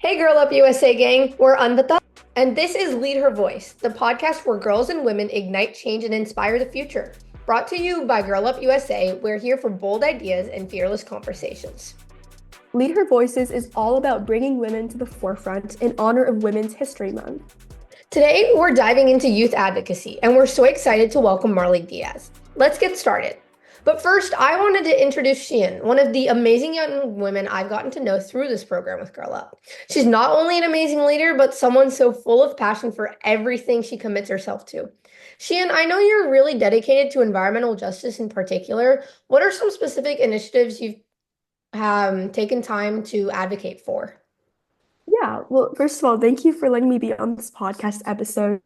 Hey, Girl Up USA gang, we're Anvita, and this is Lead Her Voice, the podcast where girls and women ignite change and inspire the future. Brought to you by Girl Up USA, we're here for bold ideas and fearless conversations. Lead Her Voices is all about bringing women to the forefront in honor of Women's History Month. Today, we're diving into youth advocacy, and we're so excited to welcome Marley Dias. Let's get started. But first, I wanted to introduce Siyeon, one of the amazing young women I've gotten to know through this program with Girl Up. She's not only an amazing leader, but someone so full of passion for everything she commits herself to. Siyeon, I know you're really dedicated to environmental justice in particular. What are some specific initiatives you've taken time to advocate for? Yeah, well, first of all, thank you for letting me be on this podcast episode.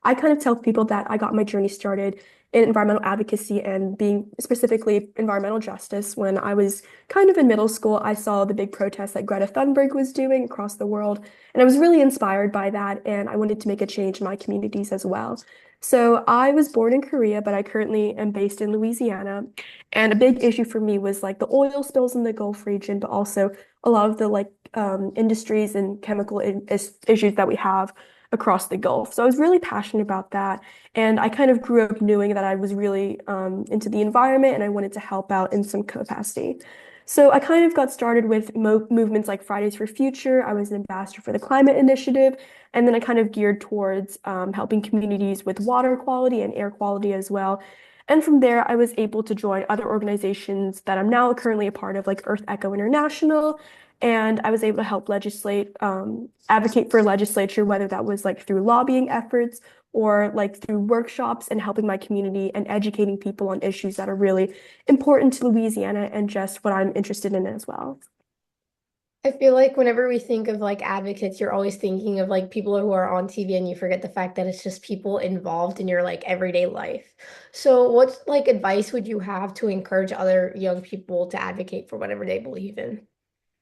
I kind of tell people that I got my journey started in environmental advocacy and being specifically environmental justice when I was kind of in middle school. I saw the big protests that Greta Thunberg was doing across the world, and I was really inspired by that, and I wanted to make a change in my communities as well. So I was born in Korea, but I currently am based in Louisiana. And a big issue for me was like the oil spills in the Gulf region, but also a lot of the industries and chemical issues that we have across the Gulf. So I was really passionate about that. And I kind of grew up knowing that I was really into the environment and I wanted to help out in some capacity. So I kind of got started with movements like Fridays for Future. I was an ambassador for the climate initiative. And then I kind of geared towards helping communities with water quality and air quality as well. And from there, I was able to join other organizations that I'm now currently a part of, like Earth Echo International. And I was able to help advocate for legislature, whether that was like through lobbying efforts or like through workshops and helping my community and educating people on issues that are really important to Louisiana and just what I'm interested in as well. I feel like whenever we think of like advocates, you're always thinking of like people who are on TV and you forget the fact that it's just people involved in your like everyday life. So what like advice would you have to encourage other young people to advocate for whatever they believe in?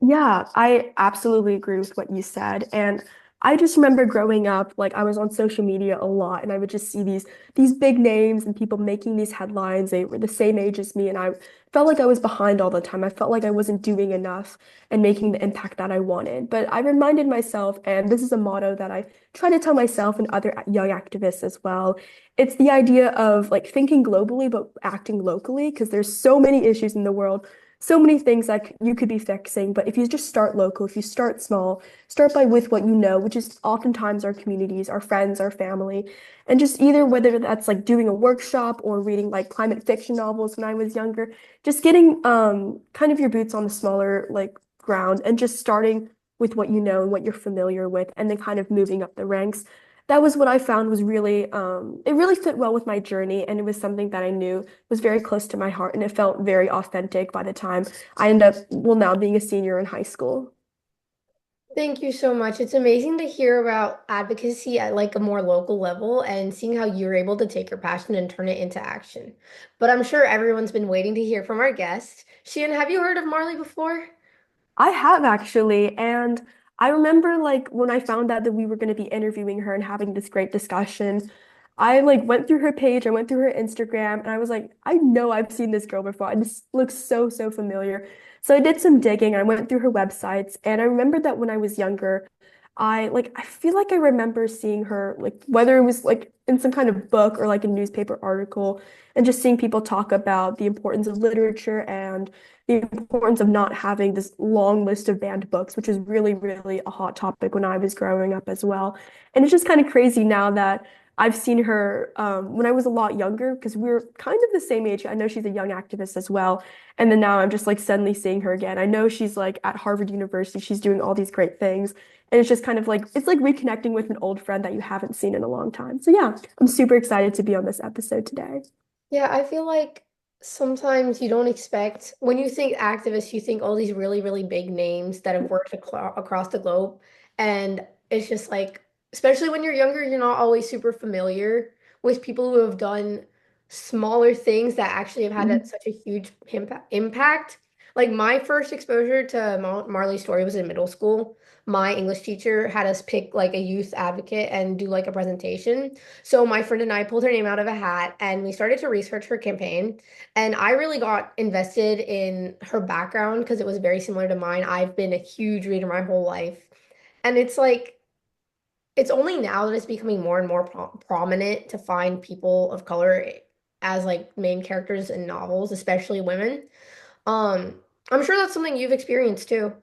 Yeah, I absolutely agree with what you said. And I just remember growing up, like I was on social media a lot and I would just see these big names and people making these headlines. They were the same age as me and I felt like I was behind all the time. I felt like I wasn't doing enough and making the impact that I wanted. But I reminded myself, and this is a motto that I try to tell myself and other young activists as well. It's the idea of like thinking globally but acting locally because there's so many issues in the world, so many things that you could be fixing. But if you just start local, if you start small, start by with what you know, which is oftentimes our communities, our friends, our family, and just either whether that's like doing a workshop or reading like climate fiction novels when I was younger, just getting kind of your boots on the smaller like ground and just starting with what you know and what you're familiar with, and then kind of moving up the ranks. That was what I found was really, it really fit well with my journey. And it was something that I knew was very close to my heart. And it felt very authentic by the time I ended up, well, now being a senior in high school. Thank you so much. It's amazing to hear about advocacy at like a more local level and seeing how you're able to take your passion and turn it into action. But I'm sure everyone's been waiting to hear from our guest. Shian, have you heard of Marley before? I have actually. And I remember like when I found out that we were going to be interviewing her and having this great discussion, I like went through her page, I went through her Instagram, and I was like, I know I've seen this girl before. And this looks so, so familiar. So I did some digging. I went through her websites, and I remember that when I was younger, I feel like I remember seeing her like whether it was like in some kind of book or like a newspaper article and just seeing people talk about the importance of literature and the importance of not having this long list of banned books, which is really, really a hot topic when I was growing up as well. And it's just kind of crazy now that I've seen her when I was a lot younger because we were kind of the same age. I know she's a young activist as well. And then now I'm just like suddenly seeing her again. I know she's like at Harvard University, she's doing all these great things. And it's just kind of like, it's like reconnecting with an old friend that you haven't seen in a long time. So yeah, I'm super excited to be on this episode today. Yeah, I feel like sometimes you don't expect, when you think activists, you think all these really, really big names that have worked across the globe. And it's just like, especially when you're younger, you're not always super familiar with people who have done smaller things that actually have had such a huge impact. Like my first exposure to Marley's story was in middle school. My English teacher had us pick like a youth advocate and do like a presentation. So my friend and I pulled her name out of a hat and we started to research her campaign. And I really got invested in her background because it was very similar to mine. I've been a huge reader my whole life. And it's like it's only now that it's becoming more and more prominent to find people of color as like main characters in novels, especially women. Um, I'm sure that's something you've experienced too.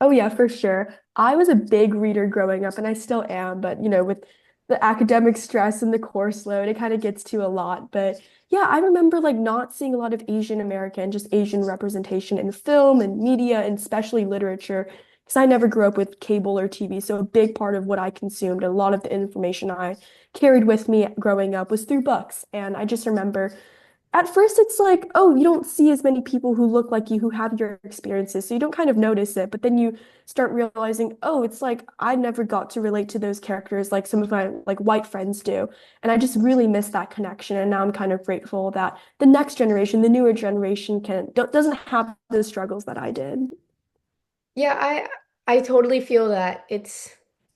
Oh yeah, for sure. I was a big reader growing up and I still am, but with the academic stress and the course load, it kind of gets to a lot. But yeah, I remember like not seeing a lot of Asian American, just Asian representation in film and media and especially literature. Because I never grew up with cable or TV, so a big part of what I consumed, a lot of the information I carried with me growing up was through books. And I just remember at first it's like, oh, you don't see as many people who look like you who have your experiences, so you don't kind of notice it. But then you start realizing, oh, it's like I never got to relate to those characters like some of my like white friends do. And I just really miss that connection. And now I'm kind of grateful that the next generation, the newer generation doesn't have those struggles that I did. Yeah, I totally feel that.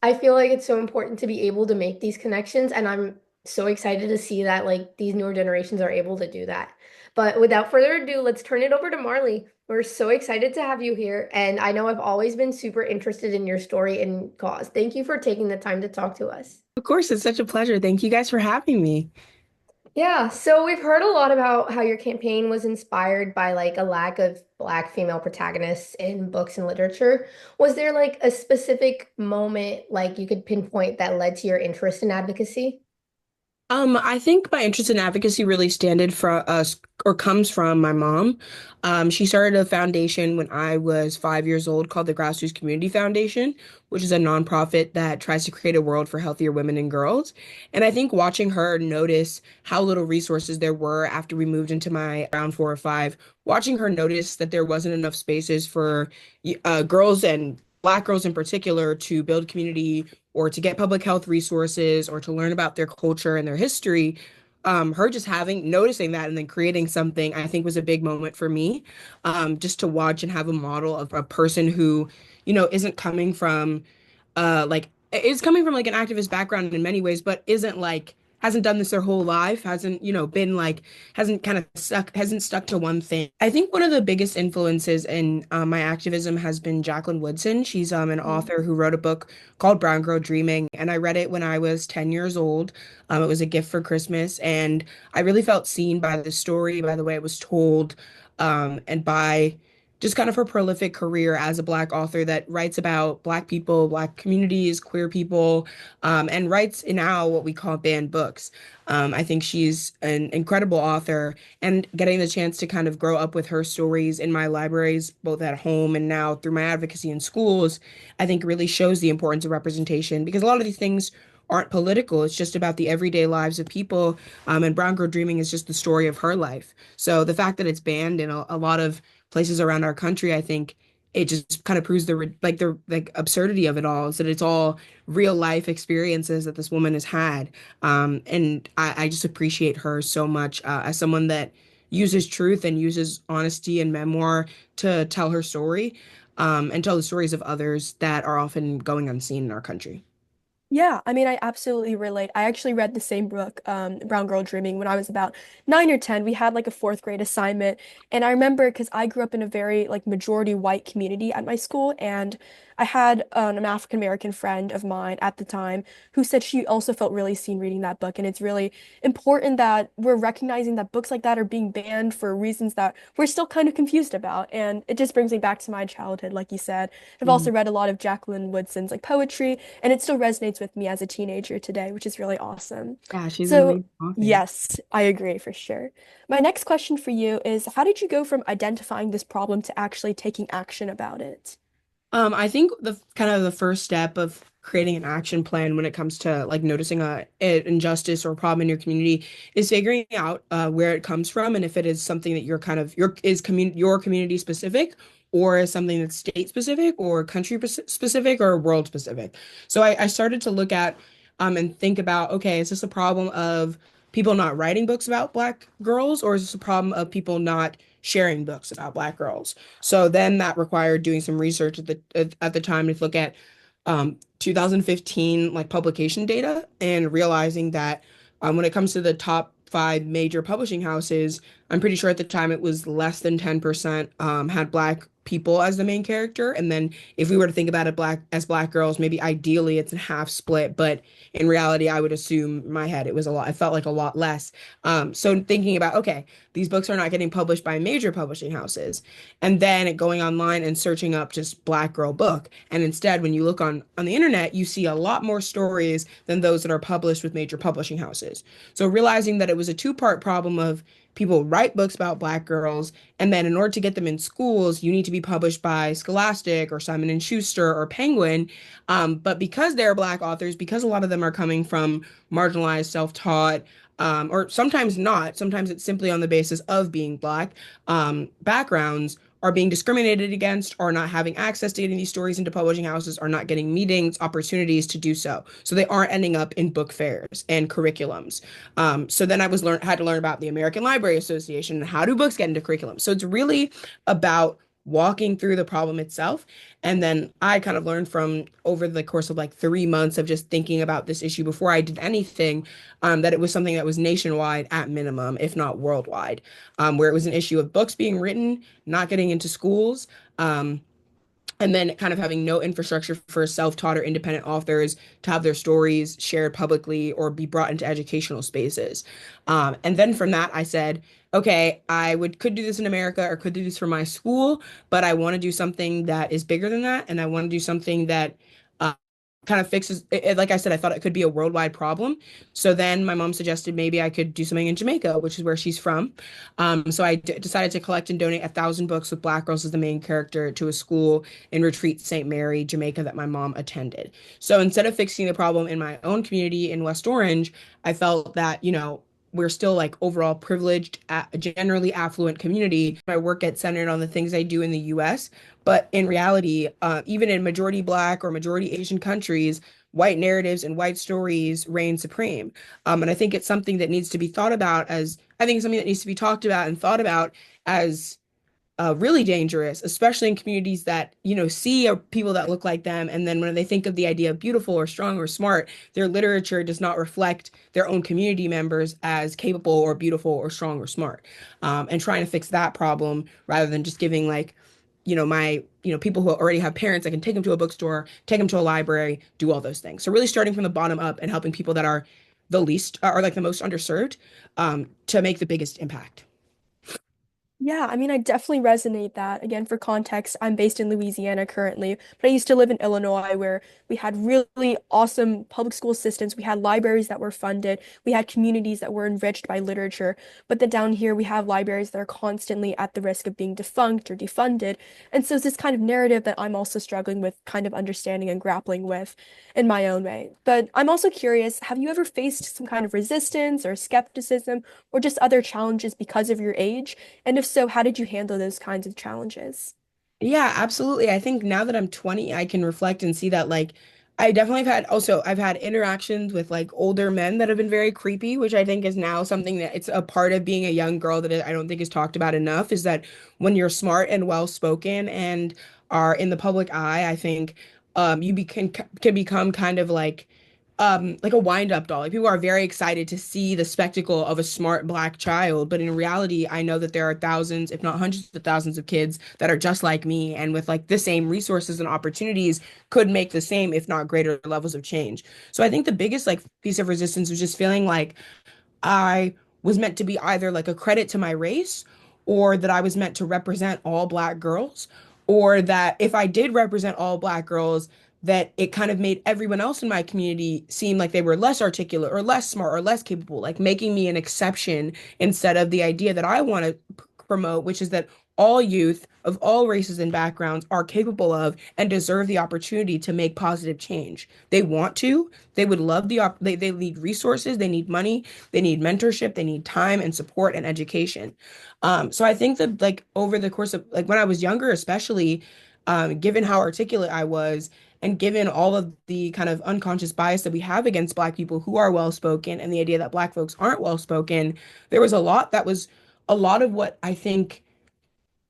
I feel like it's so important to be able to make these connections, and I'm so excited to see that like these newer generations are able to do that. But without further ado, let's turn it over to Marley. We're so excited to have you here, and I know I've always been super interested in your story and cause. Thank you for taking the time to talk to us. Of course, it's such a pleasure. Thank you guys for having me. Yeah, so we've heard a lot about how your campaign was inspired by like a lack of Black female protagonists in books and literature. Was there like a specific moment like you could pinpoint that led to your interest in advocacy? I think my interest in advocacy really standed for us or comes from my mom. She started a foundation when I was 5 years old called the Grassroots Community Foundation, which is a nonprofit that tries to create a world for healthier women and girls. And I think watching her notice how little resources there were after we moved into my around 4 or 5, watching her notice that there wasn't enough spaces for girls and Black girls in particular to build community or to get public health resources or to learn about their culture and their history, her just noticing that and then creating something, I think was a big moment for me. Just to watch and have a model of a person who, isn't coming from, is coming from like an activist background in many ways, but isn't like, hasn't done this their whole life, hasn't, been like, hasn't stuck to one thing. I think one of the biggest influences in my activism has been Jacqueline Woodson. She's an Mm. author who wrote a book called Brown Girl Dreaming, and I read it when I was 10 years old. It was a gift for Christmas, and I really felt seen by the story, by the way it was told, and by just kind of her prolific career as a Black author that writes about Black people, Black communities, queer people, and writes now what we call banned books. I think she's an incredible author, and getting the chance to kind of grow up with her stories in my libraries, both at home and now through my advocacy in schools, I think really shows the importance of representation because a lot of these things aren't political. It's just about the everyday lives of people. And Brown Girl Dreaming is just the story of her life. So the fact that it's banned in a lot of places around our country, I think it just kind of proves the absurdity of it all, is that it's all real life experiences that this woman has had. And I just appreciate her so much as someone that uses truth and uses honesty and memoir to tell her story, and tell the stories of others that are often going unseen in our country. Yeah, I mean, I absolutely relate. I actually read the same book, Brown Girl Dreaming, when I was about 9 or 10. We had like a fourth grade assignment. And I remember because I grew up in a very like majority white community at my school. And I had an African American friend of mine at the time who said she also felt really seen reading that book. And it's really important that we're recognizing that books like that are being banned for reasons that we're still kind of confused about. And it just brings me back to my childhood, like you said. I've also Mhm. read a lot of Jacqueline Woodson's like poetry and it still resonates with me as a teenager today, which is really awesome. Yeah, she's an So, amazing author. yes, I agree for sure. My next question for you is, how did you go from identifying this problem to actually taking action about it? I think the kind of the first step of creating an action plan when it comes to like noticing a injustice or a problem in your community is figuring out where it comes from and if it is something that you're kind of your community specific or is something that's state specific or country specific or world specific. So I started to look at and think about, okay, is this a problem of people not writing books about Black girls, or is this a problem of people not sharing books about Black girls? So then that required doing some research at the time to look at 2015 like publication data and realizing that when it comes to the top 5 major publishing houses, I'm pretty sure at the time it was less than 10% had Black people as the main character. And then if we were to think about it black girls, maybe ideally it's a half split, but in reality, I would assume in my head it was a lot. It felt like a lot less. So thinking about, okay, these books are not getting published by major publishing houses, and then going online and searching up just black girl book. And instead, when you look on the internet, you see a lot more stories than those that are published with major publishing houses. So realizing that it was a two-part problem of people write books about black girls, and then in order to get them in schools, you need to be published by Scholastic or Simon and Schuster or Penguin. But because they're black authors, because a lot of them are coming from marginalized, self-taught, or sometimes not, sometimes it's simply on the basis of being black, backgrounds are being discriminated against, are not having access to getting these stories into publishing houses, are not getting meetings, opportunities to do so. So they aren't ending up in book fairs and curriculums. So then had to learn about the American Library Association and how do books get into curriculum. So it's really about walking through the problem itself. And then I kind of learned from over the course of like 3 months of just thinking about this issue before I did anything, that it was something that was nationwide at minimum, if not worldwide, where it was an issue of books being written, not getting into schools. And then kind of having no infrastructure for self-taught or independent authors to have their stories shared publicly or be brought into educational spaces. And then from that, I said, okay, could do this in America or could do this for my school, but I want to do something that is bigger than that, and I want to do something that uh, kind of fixes it. Like I said, I thought it could be a worldwide problem. So then my mom suggested maybe I could do something in Jamaica, which is where she's from. So I decided to collect and donate 1,000 books with black girls as the main character to a school in Retreat St. Mary, Jamaica, that my mom attended. So instead of fixing the problem in my own community in West Orange, I felt that, we're still like overall privileged, generally affluent community. My work gets centered on the things I do in the US. But in reality, even in majority Black or majority Asian countries, white narratives and white stories reign supreme. And I think it's something that needs to be thought about as, I think it's something that needs to be talked about and thought about as really dangerous, especially in communities that, see people that look like them. And then when they think of the idea of beautiful or strong or smart, their literature does not reflect their own community members as capable or beautiful or strong or smart. And trying to fix that problem rather than just giving like, people who already have parents, I can take them to a bookstore, take them to a library, do all those things. So really starting from the bottom up and helping people that are the least, or like the most underserved, to make the biggest impact. Yeah, I mean, I definitely resonate that. Again, for context, I'm based in Louisiana currently, but I used to live in Illinois where we had really awesome public school systems. We had libraries that were funded. We had communities that were enriched by literature. But then down here, we have libraries that are constantly at the risk of being defunct or defunded. And so it's this kind of narrative that I'm also struggling with kind of understanding and grappling with in my own way. But I'm also curious, have you ever faced some kind of resistance or skepticism or just other challenges because of your age? And if so, how did you handle those kinds of challenges? Yeah, absolutely. I think now that I'm 20, I can reflect and see that like I definitely I've had interactions with like older men that have been very creepy, which I think is now something that it's a part of being a young girl that I don't think is talked about enough, is that when you're smart and well spoken and are in the public eye, I think can become kind of like a wind-up doll. Like people are very excited to see the spectacle of a smart black child, but in reality, I know that there are thousands, if not hundreds of thousands of kids that are just like me and with like the same resources and opportunities could make the same, if not greater levels of change. So I think the biggest like piece of resistance was just feeling like I was meant to be either like a credit to my race or that I was meant to represent all black girls, or that if I did represent all black girls, that it kind of made everyone else in my community seem like they were less articulate or less smart or less capable, like making me an exception instead of the idea that I want to promote, which is that all youth of all races and backgrounds are capable of and deserve the opportunity to make positive change. They want to, they would love they need resources, they need money, they need mentorship, they need time and support and education. So I think that like over the course of like when I was younger, especially, given how articulate I was, and given all of the kind of unconscious bias that we have against Black people who are well spoken and the idea that Black folks aren't well spoken, there was a lot of what I think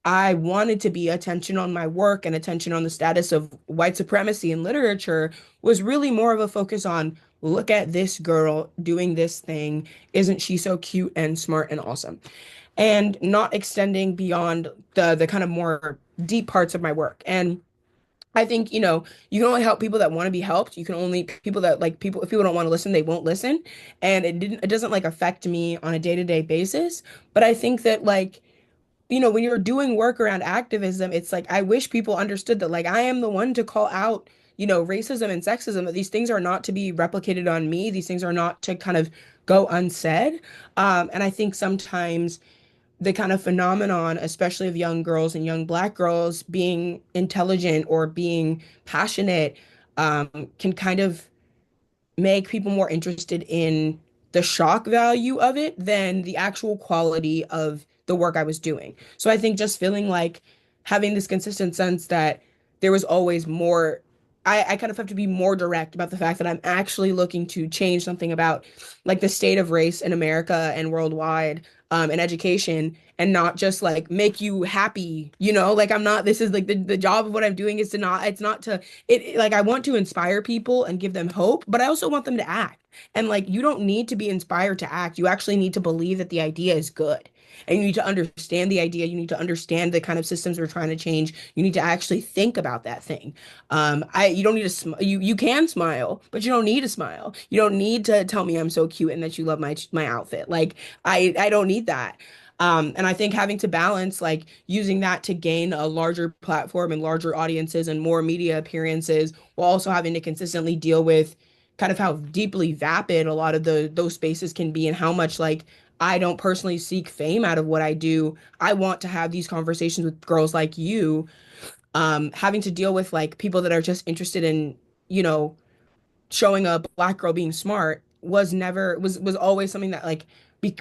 I wanted to be attention on my work and attention on the status of white supremacy in literature was really more of a focus on look at this girl doing this thing. Isn't she so cute and smart and awesome? and not extending beyond the kind of more deep parts of my work. And I think, you can only help people that want to be helped. You can only people that like people if people don't want to listen, they won't listen. And it doesn't like affect me on a day-to-day basis. But I think that like, when you're doing work around activism, it's like I wish people understood that like I am the one to call out, racism and sexism, that these things are not to be replicated on me. These things are not to kind of go unsaid. And I think sometimes the kind of phenomenon, especially of young girls and young Black girls being intelligent or being passionate, can kind of make people more interested in the shock value of it than the actual quality of the work I was doing. So I think just feeling like having this consistent sense that there was always more, I kind of have to be more direct about the fact that I'm actually looking to change something about like the state of race in America and worldwide, and education, and not just like make you happy, like I'm not, this is like the job of what I'm doing is to not, it's not to like I want to inspire people and give them hope, but I also want them to act. And like you don't need to be inspired to act. You actually need to believe that the idea is good. And you need to understand the idea. You need to understand the kind of systems we're trying to change. You need to actually think about that thing. You don't need to you can smile, but you don't need to smile. You don't need to tell me I'm so cute and that you love my outfit. Like I don't need that. And I think having to balance like using that to gain a larger platform and larger audiences and more media appearances while also having to consistently deal with kind of how deeply vapid a lot of those spaces can be and how much like I don't personally seek fame out of what I do. I want to have these conversations with girls like you, having to deal with like people that are just interested in, you know, showing a Black girl being smart was never was always something that like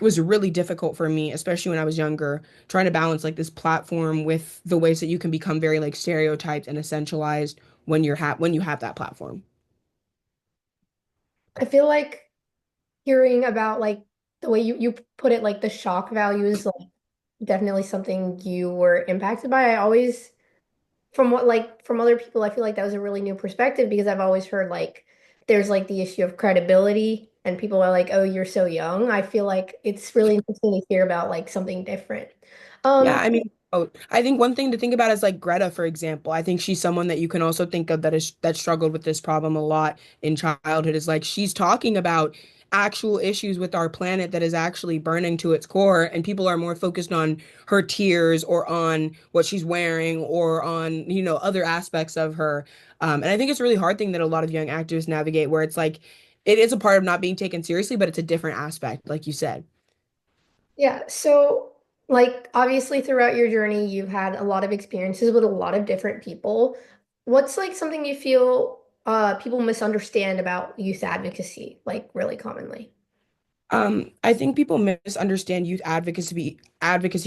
was really difficult for me, especially when I was younger, trying to balance like this platform with the ways that you can become very like stereotyped and essentialized when you have that platform. I feel like hearing about like the way you put it, like the shock value is like definitely something you were impacted by. I always, from what like from other people, I feel like that was a really new perspective because I've always heard like there's like the issue of credibility and people are like, oh, you're so young. I feel like it's really interesting to hear about like something different. Yeah, Um, I mean, I think one thing to think about is like Greta, for example. I think she's someone that you can also think of that struggled with this problem a lot in childhood. Is like she's talking about actual issues with our planet that is actually burning to its core, and people are more focused on her tears or on what she's wearing or on, other aspects of her. And I think it's a really hard thing that a lot of young activists navigate, where it's like it is a part of not being taken seriously, but it's a different aspect, like you said. yeah, so like obviously throughout your journey, you've had a lot of experiences with a lot of different people. What's like something you feel people misunderstand about youth advocacy, like really commonly? I think people misunderstand youth advocacy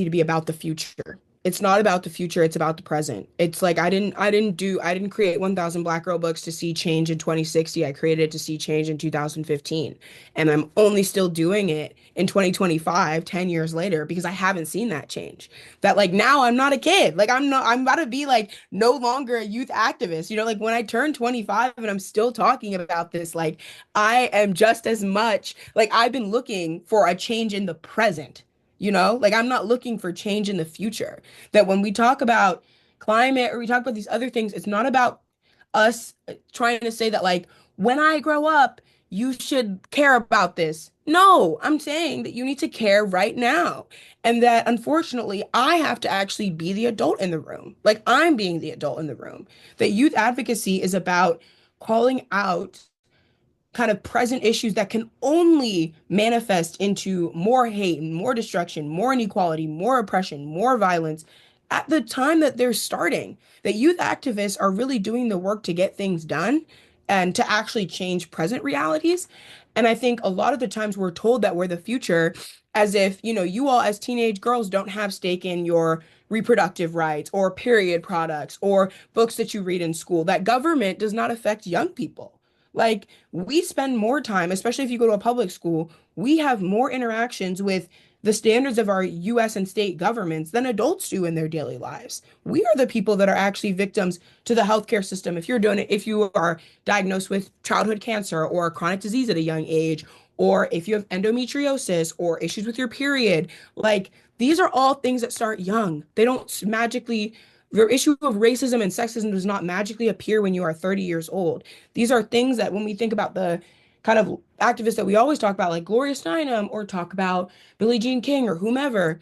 to be about the future. It's not about the future, it's about the present. It's like I didn't create 1000 Black Girl books to see change in 2060. I created it to see change in 2015. And I'm only still doing it in 2025, 10 years later, because I haven't seen that change. That like now I'm not a kid. Like I'm about to be like no longer a youth activist. Like when I turn 25 and I'm still talking about this, like I am just as much like I've been looking for a change in the present, like I'm not looking for change in the future. That when we talk about climate or we talk about these other things, it's not about us trying to say that, like, when I grow up, you should care about this. No, I'm saying that you need to care right now. And that unfortunately, I have to actually be the adult in the room. Like, I'm being the adult in the room. That youth advocacy is about calling out kind of present issues that can only manifest into more hate and more destruction, more inequality, more oppression, more violence at the time that they're starting. That youth activists are really doing the work to get things done and to actually change present realities. And I think a lot of the times we're told that we're the future, as if, you all as teenage girls don't have stake in your reproductive rights or period products or books that you read in school, that government does not affect young people. Like, we spend more time, especially if you go to a public school, we have more interactions with the standards of our US and state governments than adults do in their daily lives. We are the people that are actually victims to the healthcare system. If you are diagnosed with childhood cancer or a chronic disease at a young age, or if you have endometriosis or issues with your period, like these are all things that start young. They don't magically, the issue of racism and sexism does not magically appear when you are 30 years old. These are things that when we think about the kind of activists that we always talk about, like Gloria Steinem or talk about Billie Jean King or whomever,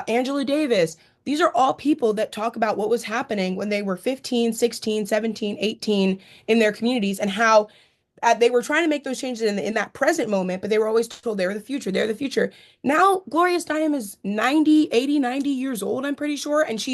Angela Davis, these are all people that talk about what was happening when they were 15, 16, 17, 18 in their communities and how they were trying to make those changes in that present moment, but they were always told they were the future. They're the future. Now, Gloria Steinem is 90, 80, 90 years old, I'm pretty sure. And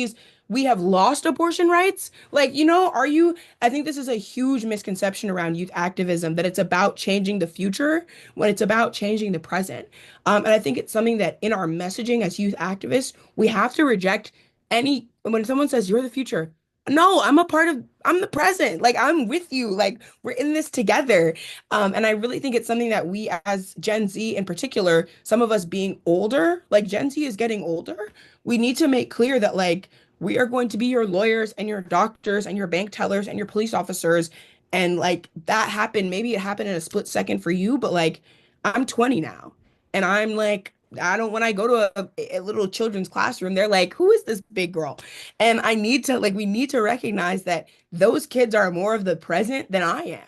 we have lost abortion rights. Like, I think this is a huge misconception around youth activism that it's about changing the future when it's about changing the present. And I think it's something that in our messaging as youth activists, we have to reject when someone says you're the future. No, I'm the present. Like I'm with you. Like we're in this together. And I really think it's something that we as Gen Z in particular, some of us being older, like Gen Z is getting older, we need to make clear that like we are going to be your lawyers and your doctors and your bank tellers and your police officers. And like that happened, maybe it happened in a split second for you, but like I'm 20 now. And I'm like, I don't, when I go to a little children's classroom, they're like, who is this big girl? And we need to recognize that those kids are more of the present than I am.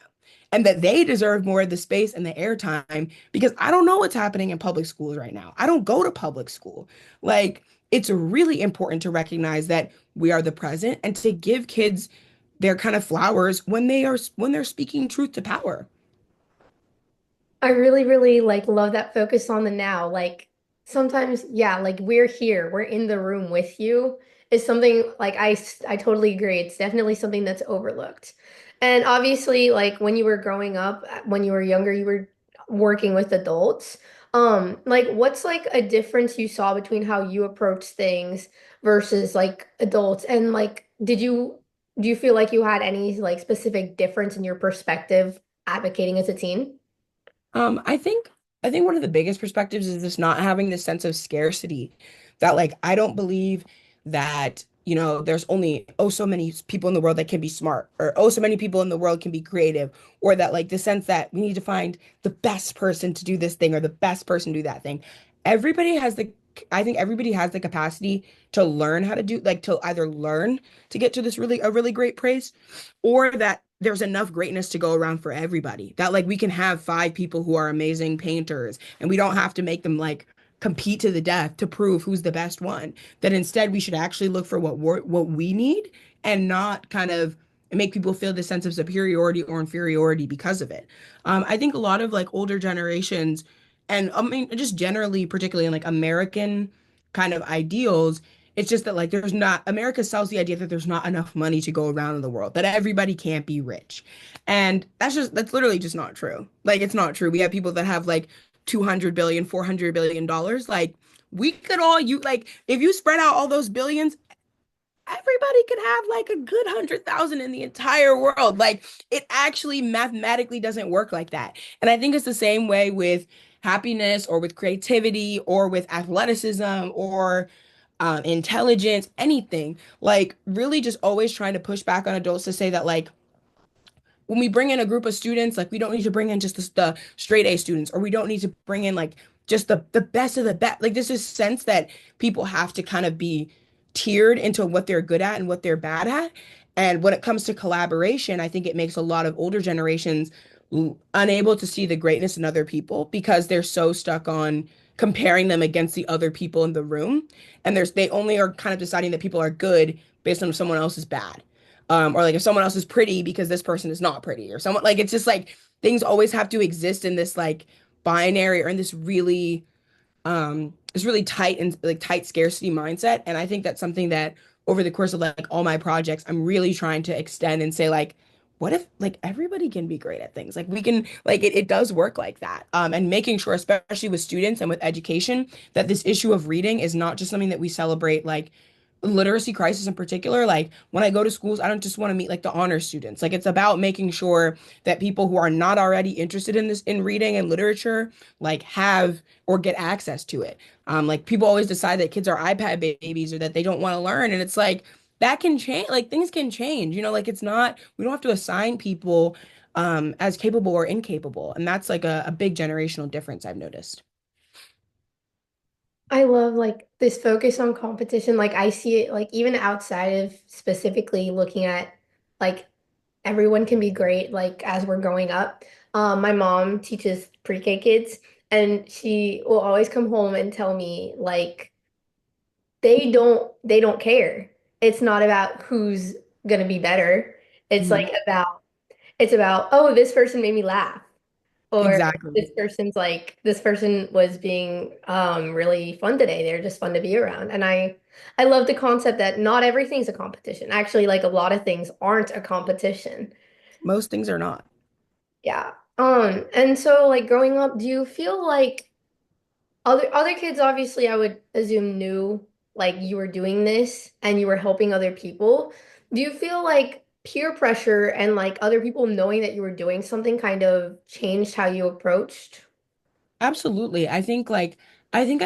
And that they deserve more of the space and the airtime because I don't know what's happening in public schools right now. I don't go to public school. Like, it's really important to recognize that we are the present and to give kids their kind of flowers when they're speaking truth to power. I really, really like love that focus on the now. Like sometimes, yeah, like we're here, we're in the room with you is something like I totally agree. It's definitely something that's overlooked. And obviously, like when you were growing up, when you were younger, you were working with adults. Like what's like a difference you saw between how you approach things versus like adults? And like do you feel like you had any like specific difference in your perspective advocating as a teen? I think one of the biggest perspectives is just not having this sense of scarcity that like I don't believe that, there's only oh so many people in the world that can be smart or oh so many people in the world can be creative or that like the sense that we need to find the best person to do this thing or the best person to do that thing. Everybody has the I think everybody has the capacity to learn how to do like to either learn to get to this really great place or that there's enough greatness to go around for everybody. That like we can have five people who are amazing painters and we don't have to make them like compete to the death to prove who's the best one. That instead we should actually look for what we need and not kind of make people feel this sense of superiority or inferiority because of it. I think a lot of like older generations and I mean just generally particularly in like American kind of ideals, it's just that like there's not America sells the idea that there's not enough money to go around in the world, that everybody can't be rich. And that's literally just not true. Like it's not true. We have people that have like 200 billion, 400 billion dollars. Like we could all you like if you spread out all those billions, everybody could have like a good 100,000 in the entire world. Like it actually mathematically doesn't work like that. And I think it's the same way with happiness or with creativity or with athleticism or intelligence, anything. Like really just always trying to push back on adults to say that like when we bring in a group of students, like we don't need to bring in just the straight A students, or we don't need to bring in like just the best of the best. Like there's this sense that people have to kind of be tiered into what they're good at and what they're bad at. And when it comes to collaboration, I think it makes a lot of older generations unable to see the greatness in other people because they're so stuck on comparing them against the other people in the room. And they only are kind of deciding that people are good based on if someone else is bad or like if someone else is pretty because this person is not pretty or someone like it's just like things always have to exist in this like binary or in this really tight and like tight scarcity mindset. And I think that's something that over the course of like all my projects I'm really trying to extend and say like what if like everybody can be great at things like we can like it does work like that and making sure especially with students and with education that this issue of reading is not just something that we celebrate like literacy crisis in particular, like when I go to schools, I don't just want to meet like the honor students. Like it's about making sure that people who are not already interested in this in reading and literature, like have or get access to it. Like people always decide that kids are iPad babies or that they don't want to learn. And it's like that can change, like things can change, like it's not, we don't have to assign people as capable or incapable. And that's like a big generational difference I've noticed. I love like this focus on competition. Like I see it like even outside of specifically looking at like everyone can be great like as we're growing up. My mom teaches pre-K kids and she will always come home and tell me like they don't care. It's not about who's gonna be better. It's Mhm. like it's about, oh, this person made me laugh. Or Exactly. this person was being really fun today. They're just fun to be around. And I love the concept that not everything's a competition. Actually, like a lot of things aren't a competition. Most things are not. Yeah. And so like growing up, do you feel like other kids obviously I would assume knew like you were doing this and you were helping other people. Do you feel like peer pressure and like other people knowing that you were doing something kind of changed how you approached? Absolutely. I think I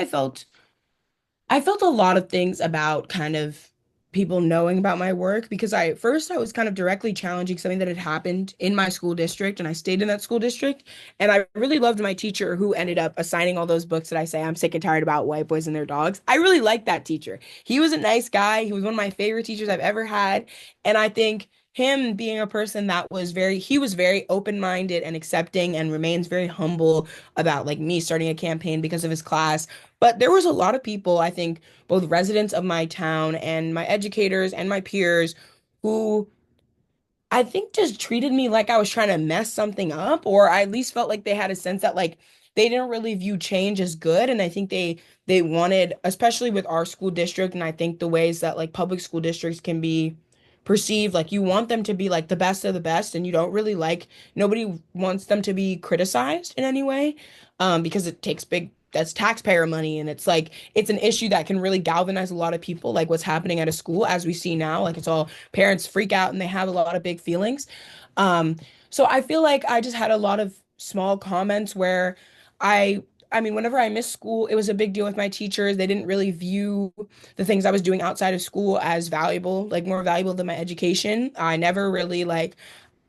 felt a lot of things about kind of people knowing about my work because I first I was kind of directly challenging something that had happened in my school district and I stayed in that school district and I really loved my teacher who ended up assigning all those books that I say I'm sick and tired about white boys and their dogs. I really liked that teacher. He was a nice guy. He was one of my favorite teachers I've ever had and I think him being a person that was he was very open-minded and accepting and remains very humble about like me starting a campaign because of his class. But there was a lot of people, I think, both residents of my town and my educators and my peers who I think just treated me like I was trying to mess something up, or I at least felt like they had a sense that like they didn't really view change as good. And I think they wanted, especially with our school district, and I think the ways that like public school districts can be perceived, like you want them to be like the best of the best, and you don't really like nobody wants them to be criticized in any way, because it takes that's taxpayer money, and it's like it's an issue that can really galvanize a lot of people, like what's happening at a school as we see now, like it's all parents freak out and they have a lot of big feelings. Um, so I feel like I just had a lot of small comments where I I mean, whenever I missed school, it was a big deal with my teachers. They didn't really view the things I was doing outside of school as valuable, like more valuable than my education. I never really like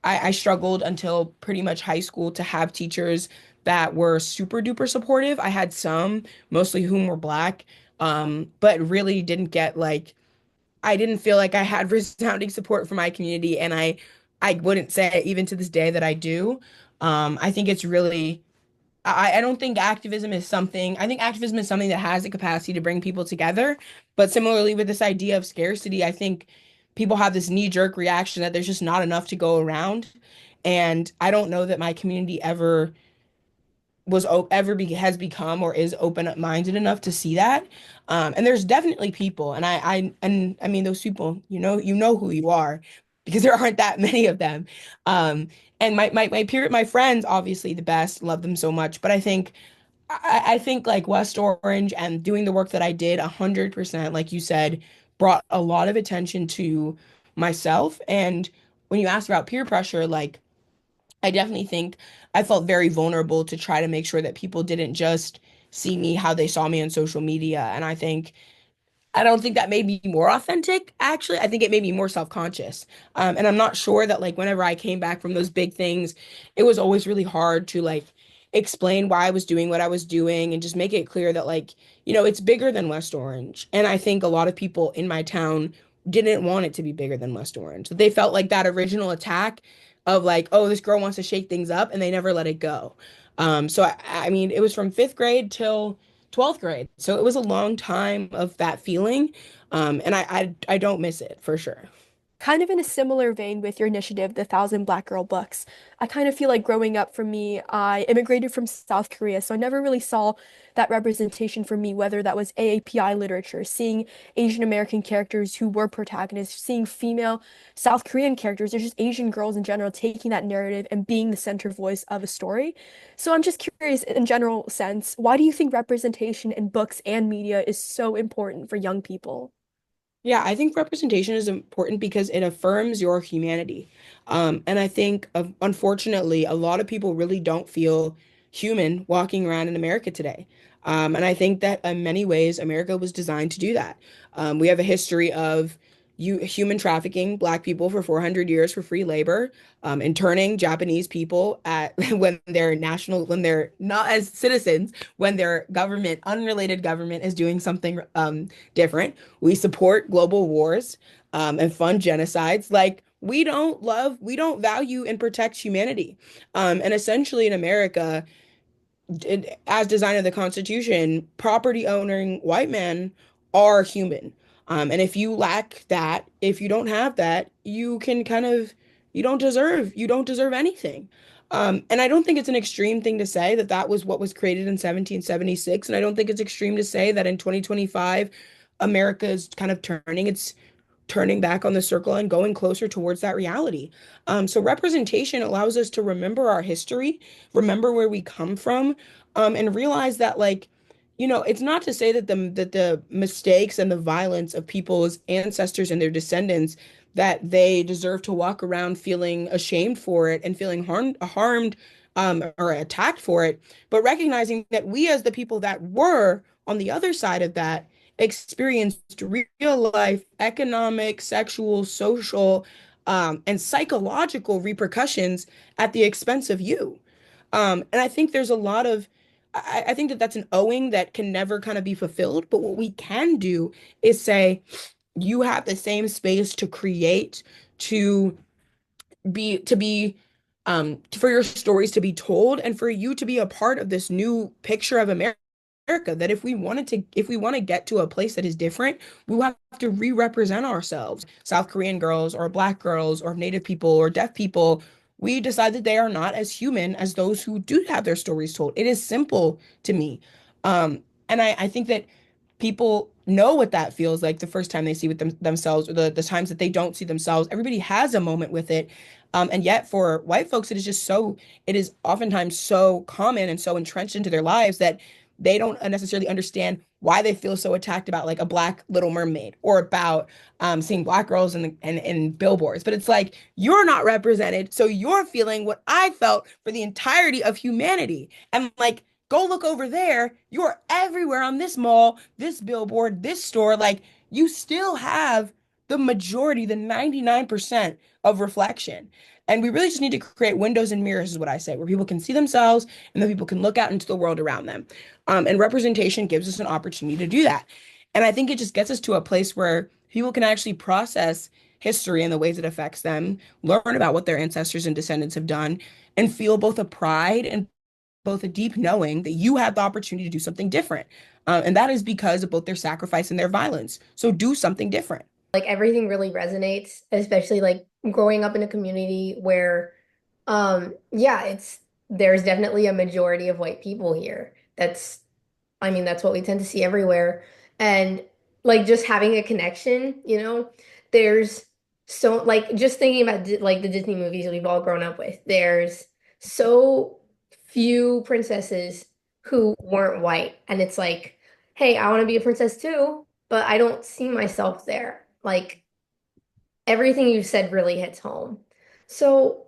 I struggled until pretty much high school to have teachers that were super duper supportive. I had some, mostly whom were black, but really didn't get like I didn't feel like I had resounding support from my community, and I wouldn't say even to this day that I do. I think it's really I don't think activism is something, I think activism is something that has the capacity to bring people together. But similarly with this idea of scarcity, I think people have this knee-jerk reaction that there's just not enough to go around. And I don't know that my community has become or is open-minded enough to see that. And there's definitely people, and I mean those people, you know who you are because there aren't that many of them. Um, and my friends, obviously the best, love them so much. But I think like West Orange and doing the work that I did 100%, like you said, brought a lot of attention to myself. And when you asked about peer pressure, like I definitely think I felt very vulnerable to try to make sure that people didn't just see me how they saw me on social media. And I don't think that made me more authentic, actually. I think it made me more self-conscious. And I'm not sure that like whenever I came back from those big things, it was always really hard to like explain why I was doing what I was doing and just make it clear that like, it's bigger than West Orange. And I think a lot of people in my town didn't want it to be bigger than West Orange. They felt like that original attack of like, oh, this girl wants to shake things up, and they never let it go. So I mean, it was from fifth grade till 12th grade. So it was a long time of that feeling. And I don't miss it for sure. Kind of in a similar vein with your initiative, the Thousand Black Girl Books. I kind of feel like growing up for me, I immigrated from South Korea, so I never really saw that representation for me, whether that was AAPI literature, seeing Asian American characters who were protagonists, seeing female South Korean characters, or just Asian girls in general taking that narrative and being the center voice of a story. So I'm just curious, in general sense, why do you think representation in books and media is so important for young people? Yeah, I think representation is important because it affirms your humanity. And I think, unfortunately, a lot of people really don't feel human walking around in America today. And I think that in many ways, America was designed to do that. We have a history of, human trafficking Black people for 400 years for free labor, interning Japanese people at when they're not as citizens, when their government, unrelated government, is doing something different. We support global wars and fund genocides. Like we don't value and protect humanity. And essentially in America, as designed in the Constitution, property owning white men are human. And if you lack that, if you don't have that, you can kind of, you don't deserve anything. And I don't think it's an extreme thing to say that that was what was created in 1776. And I don't think it's extreme to say that in 2025, America is kind of turning back on the circle and going closer towards that reality. So representation allows us to remember our history, remember where we come from, and realize that like, it's not to say that the mistakes and the violence of people's ancestors and their descendants that they deserve to walk around feeling ashamed for it and feeling harmed or attacked for it, but recognizing that we as the people that were on the other side of that experienced real life economic, sexual, social, and psychological repercussions at the expense of you. And I think there's a lot of, I think that that's an owing that can never kind of be fulfilled. But what we can do is say, you have the same space to create, to be for your stories to be told and for you to be a part of this new picture of America, that if we want to get to a place that is different, we will have to re-represent ourselves. South Korean girls or Black girls or Native people or deaf people, we decide that they are not as human as those who do have their stories told. It is simple to me. And I think that people know what that feels like the first time they see with themselves, or the times that they don't see themselves. Everybody has a moment with it. And yet for white folks, it is oftentimes so common and so entrenched into their lives that they don't necessarily understand why they feel so attacked about like a Black Little Mermaid or about seeing Black girls in billboards. But it's like, you're not represented, so you're feeling what I felt for the entirety of humanity. And like, go look over there. You're everywhere on this mall, this billboard, this store. Like, you still have the majority, the 99% of reflection. And we really just need to create windows and mirrors, is what I say, where people can see themselves and then people can look out into the world around them. And representation gives us an opportunity to do that. And I think it just gets us to a place where people can actually process history and the ways it affects them, learn about what their ancestors and descendants have done, and feel both a pride and both a deep knowing that you have the opportunity to do something different. And that is because of both their sacrifice and their violence. So do something different. Like everything really resonates, especially like growing up in a community where yeah, there's definitely a majority of white people here. I mean, that's what we tend to see everywhere. And like just having a connection, there's so like just thinking about like the Disney movies we've all grown up with. There's so few princesses who weren't white. And it's like, hey, I want to be a princess too, but I don't see myself there. Like everything you've said really hits home. So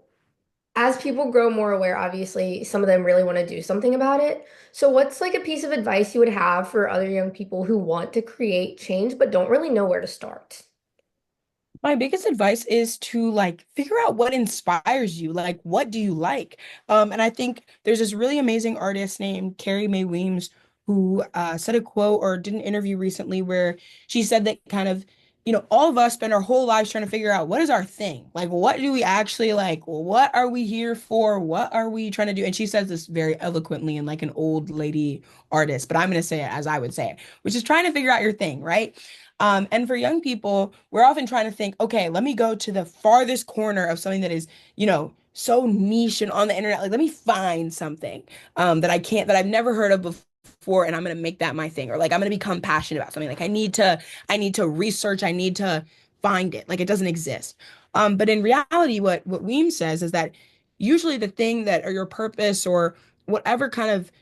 as people grow more aware, obviously, some of them really want to do something about it. So, what's like a piece of advice you would have for other young people who want to create change but don't really know where to start? My biggest advice is to like figure out what inspires you. Like, what do you like? And I think there's this really amazing artist named Carrie Mae Weems who said a quote or did an interview recently where she said that kind of, all of us spend our whole lives trying to figure out what is our thing? Like, what do we actually like? What are we here for? What are we trying to do? And she says this very eloquently in like an old lady artist, but I'm going to say it as I would say it, which is trying to figure out your thing, right? And for young people, we're often trying to think, okay, let me go to the farthest corner of something that is, so niche and on the internet. Like, let me find something that I've never heard of before, and I'm gonna make that my thing. Or like, I'm gonna become passionate about something. Like, I need to research, I need to find it. Like, it doesn't exist. But in reality, what Weems says is that usually the thing that or your purpose or whatever kind of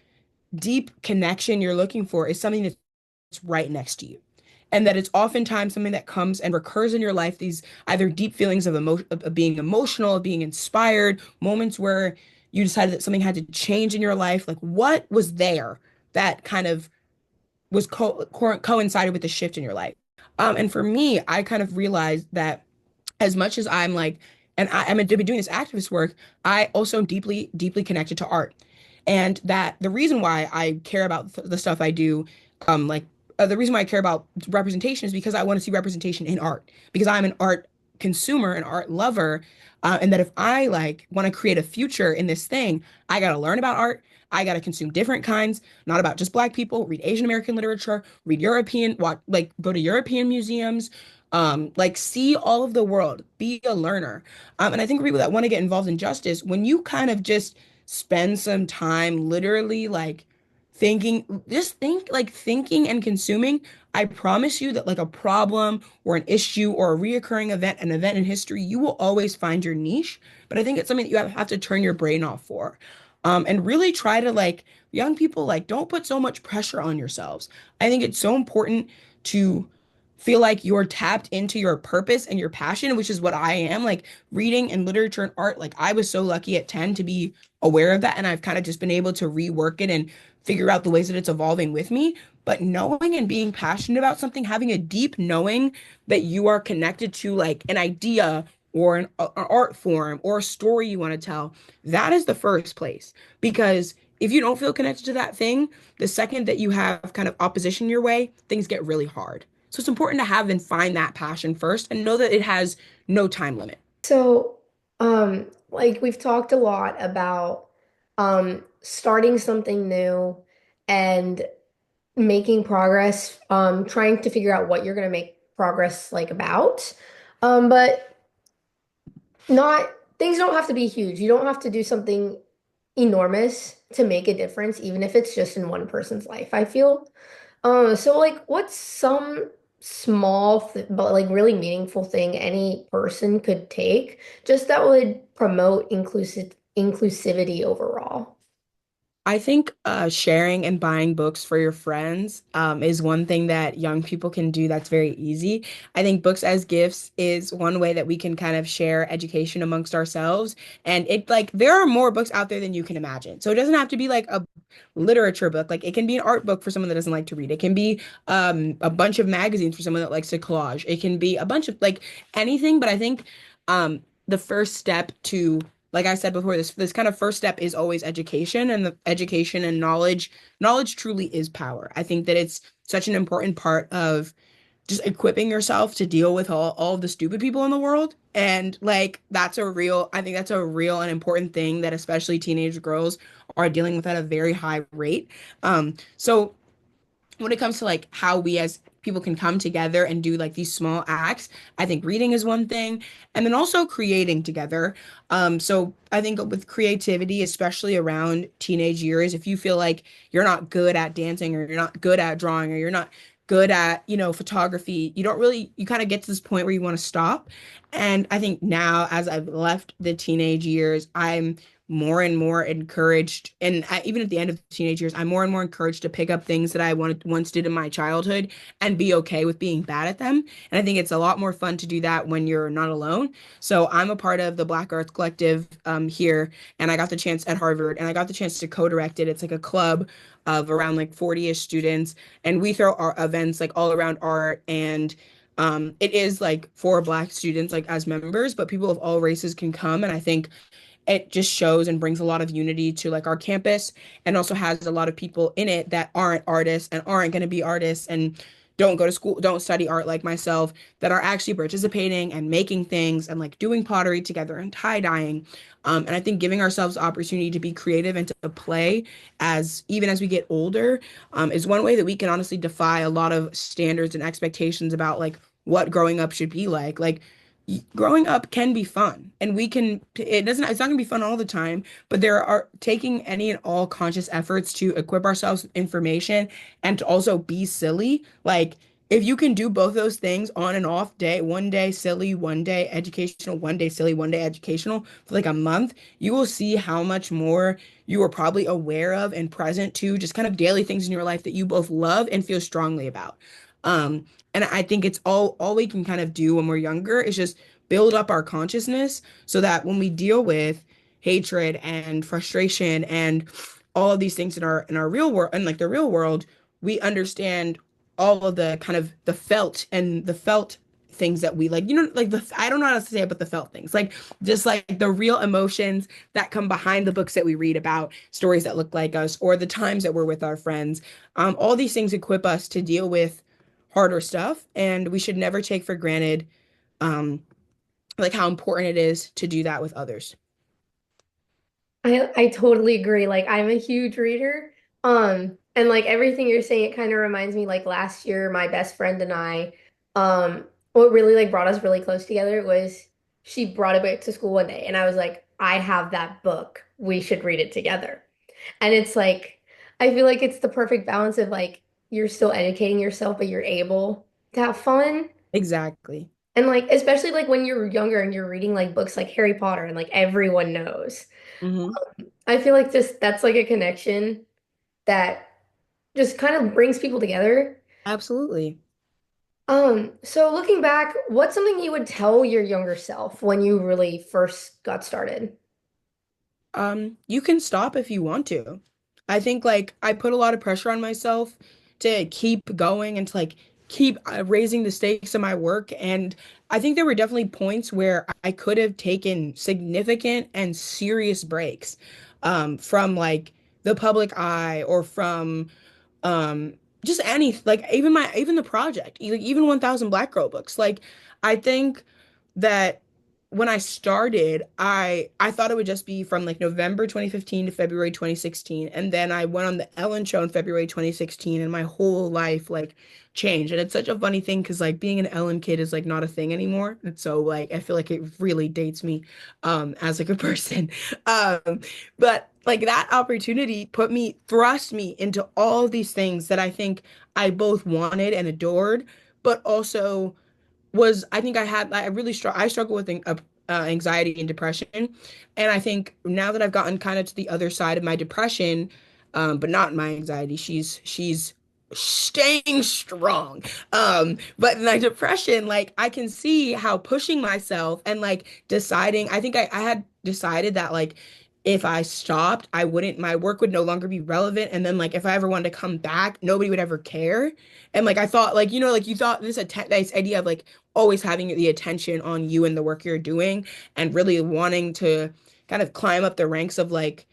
deep connection you're looking for is something that's right next to you. And that it's oftentimes something that comes and recurs in your life, these either deep feelings of being emotional, of being inspired, moments where you decided that something had to change in your life. Like, what was there that kind of was coincided with the shift in your life? And for me, I kind of realized that as much as I'm like, and I'm to be doing this activist work, I also am deeply, deeply connected to art. And that the reason why I care about the stuff I do, like the reason why I care about representation is because I want to see representation in art, because I'm an art consumer, an art lover. And that if I like want to create a future in this thing, I got to learn about art. I got to consume different kinds, not about just Black people, read Asian American literature, read European, watch, like go to European museums, like see all of the world, be a learner. And I think for people that want to get involved in justice, when you kind of just spend some time literally like thinking, just think like thinking and consuming, I promise you that like a problem or an issue or a reoccurring event, an event in history, you will always find your niche. But I think it's something that you have to turn your brain off for. And really try to like young people like don't put so much pressure on yourselves. I think it's so important to feel like you're tapped into your purpose and your passion, which is what I am. Like reading and literature and art, like I was so lucky at 10 to be aware of that. And I've kind of just been able to rework it and figure out the ways that it's evolving with me. But knowing and being passionate about something, having a deep knowing that you are connected to like an idea or an art form or a story you want to tell, that is the first place. Because if you don't feel connected to that thing, the second that you have kind of opposition your way, things get really hard. So it's important to have and find that passion first and know that it has no time limit. So, like we've talked a lot about starting something new and making progress, trying to figure out what you're going to make progress like about. But not things don't have to be huge. You don't have to do something enormous to make a difference, even if it's just in one person's life, I feel. So like what's some small but like really meaningful thing any person could take just that would promote inclusivity overall? I think sharing and buying books for your friends is one thing that young people can do that's very easy. I think books as gifts is one way that we can kind of share education amongst ourselves. And it like there are more books out there than you can imagine. So it doesn't have to be like a literature book. Like it can be an art book for someone that doesn't like to read. It can be a bunch of magazines for someone that likes to collage. It can be a bunch of like anything. But I think the first step to like I said before, this kind of first step is always education and the education and knowledge. Knowledge truly is power. I think that it's such an important part of just equipping yourself to deal with all of the stupid people in the world. And like I think that's a real and important thing that especially teenage girls are dealing with at a very high rate. So when it comes to like how we as people can come together and do like these small acts, I think reading is one thing, and then also creating together. So I think with creativity, especially around teenage years, if you feel like you're not good at dancing or you're not good at drawing or you're not good at, photography, you kind of get to this point where you want to stop. And I think now, as I've left the teenage years, I'm more and more encouraged, and even at the end of the teenage years, I'm more and more encouraged to pick up things that I once did in my childhood and be okay with being bad at them. And I think it's a lot more fun to do that when you're not alone. So I'm a part of the Black Arts Collective here, and I got the chance at Harvard, and I got the chance to co-direct it. It's like a club of around like 40-ish students, and we throw our events like all around art and it is like for Black students like as members, but people of all races can come. And I think it just shows and brings a lot of unity to like our campus and also has a lot of people in it that aren't artists and aren't going to be artists and don't go to school, don't study art like myself, that are actually participating and making things and like doing pottery together and tie dyeing. And I think giving ourselves the opportunity to be creative and to play as even as we get older is one way that we can honestly defy a lot of standards and expectations about like what growing up should be like. Like growing up can be fun and it's not gonna be fun all the time, but there are taking any and all conscious efforts to equip ourselves with information and to also be silly. Like if you can do both those things on and off day, one day silly, one day educational, one day silly, one day educational for like a month, you will see how much more you are probably aware of and present to just kind of daily things in your life that you both love and feel strongly about. Um, and I think it's all we can kind of do when we're younger is just build up our consciousness so that when we deal with hatred and frustration and all of these things in our real world and like the real world, we understand all of the kind of the felt things that we like, like the I don't know how to say it, but the felt things, like just like the real emotions that come behind the books that we read about, stories that look like us, or the times that we're with our friends. All these things equip us to deal with harder stuff, and we should never take for granted um, like how important it is to do that with others. I totally agree. Like I'm a huge reader. And like everything you're saying, it kind of reminds me like last year, my best friend and I, what really like brought us really close together was she brought a book to school one day and I was like, I have that book. We should read it together. And it's like I feel like it's the perfect balance of like you're still educating yourself, but you're able to have fun. Exactly. And like especially like when you're younger and you're reading like books like Harry Potter and like everyone knows. Hmm. I feel like just that's like a connection that just kind of brings people together. Absolutely. So looking back, what's something you would tell your younger self when you really first got started? You can stop if you want to. I think like I put a lot of pressure on myself to keep going and to like keep raising the stakes of my work. And I think there were definitely points where I could have taken significant and serious breaks from like the public eye or from um just any like even the project, even 1000 Black Girl books. Like I think that when I started, I thought it would just be from like November 2015 to February 2016, and then I went on the Ellen show in February 2016, and my whole life like changed. And it's such a funny thing because like being an Ellen kid is like not a thing anymore. And so like I feel like it really dates me as like a person. Um but like that opportunity thrust me into all of these things that I think I both wanted and adored, but also was I think I really struggle with anxiety and depression, and I think now that I've gotten kind of to the other side of my depression, but not my anxiety, she's staying strong. But my depression, like I can see how pushing myself and like deciding, I think I had decided that like if I stopped, I wouldn't, my work would no longer be relevant. And then like if I ever wanted to come back, nobody would ever care. And like I thought, like, like you thought this idea of like always having the attention on you and the work you're doing and really wanting to kind of climb up the ranks of like